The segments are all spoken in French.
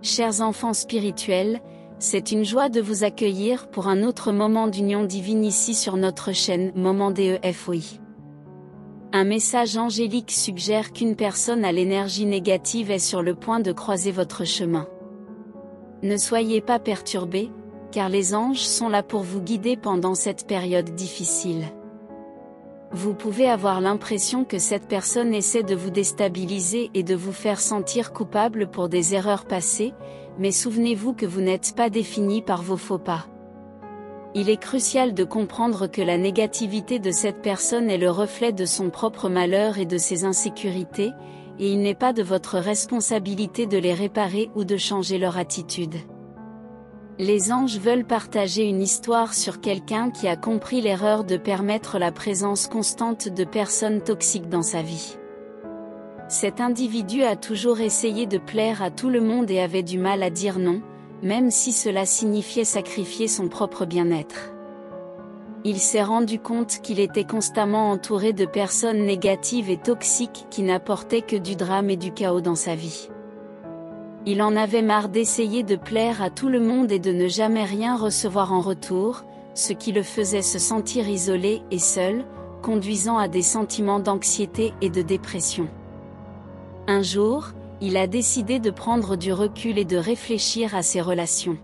Chers enfants spirituels, c'est une joie de vous accueillir pour un autre moment d'union divine ici sur notre chaîne Moment DEFOI. Un message angélique suggère qu'une personne à l'énergie négative est sur le point de croiser votre chemin. Ne soyez pas perturbés, car les anges sont là pour vous guider pendant cette période difficile. Vous pouvez avoir l'impression que cette personne essaie de vous déstabiliser et de vous faire sentir coupable pour des erreurs passées, mais souvenez-vous que vous n'êtes pas défini par vos faux pas. Il est crucial de comprendre que la négativité de cette personne est le reflet de son propre malheur et de ses insécurités, et il n'est pas de votre responsabilité de les réparer ou de changer leur attitude. Les anges veulent partager une histoire sur quelqu'un qui a compris l'erreur de permettre la présence constante de personnes toxiques dans sa vie. Cet individu a toujours essayé de plaire à tout le monde et avait du mal à dire non, même si cela signifiait sacrifier son propre bien-être. Il s'est rendu compte qu'il était constamment entouré de personnes négatives et toxiques qui n'apportaient que du drame et du chaos dans sa vie. Il en avait marre d'essayer de plaire à tout le monde et de ne jamais rien recevoir en retour, ce qui le faisait se sentir isolé et seul, conduisant à des sentiments d'anxiété et de dépression. Un jour, il a décidé de prendre du recul et de réfléchir à ses relations.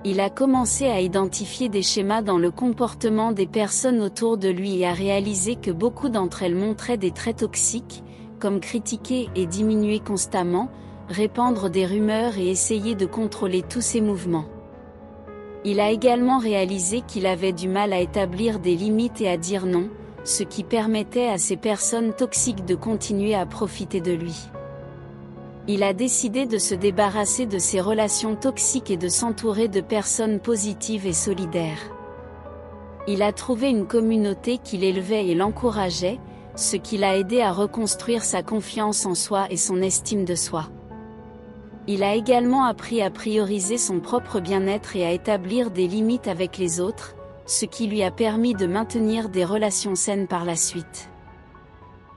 Il a commencé à identifier des schémas dans le comportement des personnes autour de lui et à réaliser que beaucoup d'entre elles montraient des traits toxiques, comme critiquer et diminuer constamment, répandre des rumeurs et essayer de contrôler tous ses mouvements. Il a également réalisé qu'il avait du mal à établir des limites et à dire non, ce qui permettait à ces personnes toxiques de continuer à profiter de lui. Il a décidé de se débarrasser de ces relations toxiques et de s'entourer de personnes positives et solidaires. Il a trouvé une communauté qui l'élevait et l'encourageait, ce qui l'a aidé à reconstruire sa confiance en soi et son estime de soi. Il a également appris à prioriser son propre bien-être et à établir des limites avec les autres, ce qui lui a permis de maintenir des relations saines par la suite.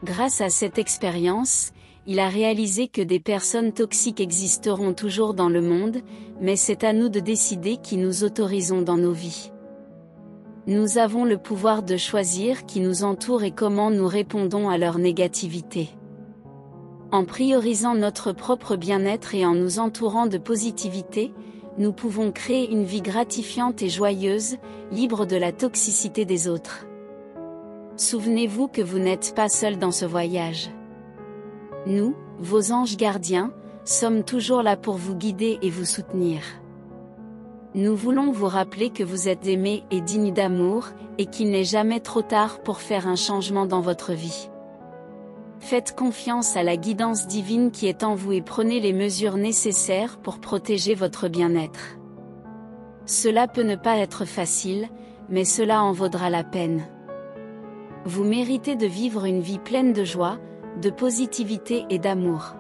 Grâce à cette expérience, il a réalisé que des personnes toxiques existeront toujours dans le monde, mais c'est à nous de décider qui nous autorisons dans nos vies. Nous avons le pouvoir de choisir qui nous entoure et comment nous répondons à leur négativité. En priorisant notre propre bien-être et en nous entourant de positivité, nous pouvons créer une vie gratifiante et joyeuse, libre de la toxicité des autres. Souvenez-vous que vous n'êtes pas seul dans ce voyage. Nous, vos anges gardiens, sommes toujours là pour vous guider et vous soutenir. Nous voulons vous rappeler que vous êtes aimés et dignes d'amour, et qu'il n'est jamais trop tard pour faire un changement dans votre vie. Faites confiance à la guidance divine qui est en vous et prenez les mesures nécessaires pour protéger votre bien-être. Cela peut ne pas être facile, mais cela en vaudra la peine. Vous méritez de vivre une vie pleine de joie, de positivité et d'amour.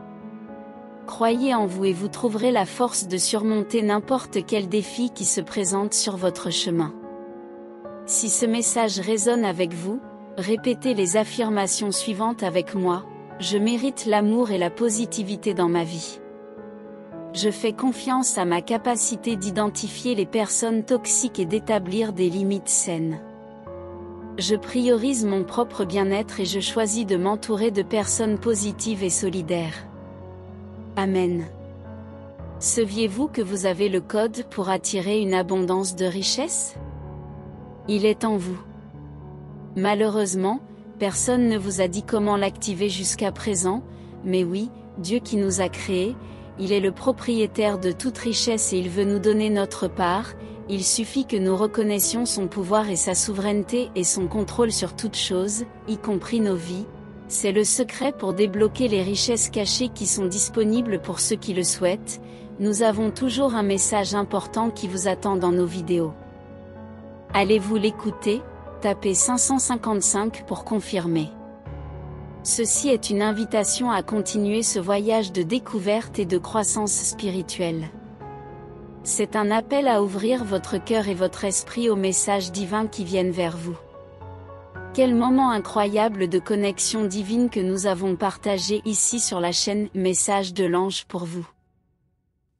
Croyez en vous et vous trouverez la force de surmonter n'importe quel défi qui se présente sur votre chemin. Si ce message résonne avec vous, répétez les affirmations suivantes avec moi: je mérite l'amour et la positivité dans ma vie. Je fais confiance à ma capacité d'identifier les personnes toxiques et d'établir des limites saines. Je priorise mon propre bien-être et je choisis de m'entourer de personnes positives et solidaires. Amen. Saviez-vous que vous avez le code pour attirer une abondance de richesse? Il est en vous. Malheureusement, personne ne vous a dit comment l'activer jusqu'à présent, mais oui, Dieu qui nous a créés, il est le propriétaire de toute richesse et il veut nous donner notre part. Il suffit que nous reconnaissions son pouvoir et sa souveraineté et son contrôle sur toute chose, y compris nos vies. C'est le secret pour débloquer les richesses cachées qui sont disponibles pour ceux qui le souhaitent. Nous avons toujours un message important qui vous attend dans nos vidéos. Allez-vous l'écouter? Tapez 555 pour confirmer. Ceci est une invitation à continuer ce voyage de découverte et de croissance spirituelle. C'est un appel à ouvrir votre cœur et votre esprit aux messages divins qui viennent vers vous. Quel moment incroyable de connexion divine que nous avons partagé ici sur la chaîne Message de l'Ange pour vous.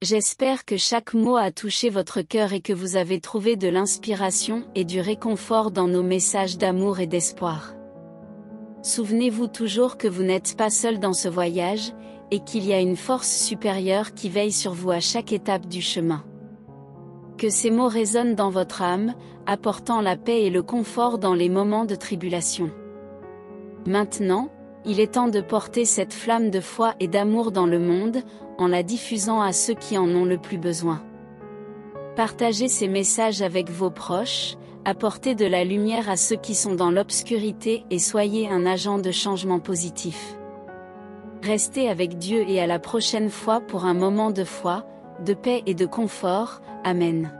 J'espère que chaque mot a touché votre cœur et que vous avez trouvé de l'inspiration et du réconfort dans nos messages d'amour et d'espoir. Souvenez-vous toujours que vous n'êtes pas seul dans ce voyage, et qu'il y a une force supérieure qui veille sur vous à chaque étape du chemin. Que ces mots résonnent dans votre âme, apportant la paix et le confort dans les moments de tribulation. Maintenant, il est temps de porter cette flamme de foi et d'amour dans le monde, en la diffusant à ceux qui en ont le plus besoin. Partagez ces messages avec vos proches, apportez de la lumière à ceux qui sont dans l'obscurité et soyez un agent de changement positif. Restez avec Dieu et à la prochaine fois pour un moment de foi, de paix et de confort. Amen.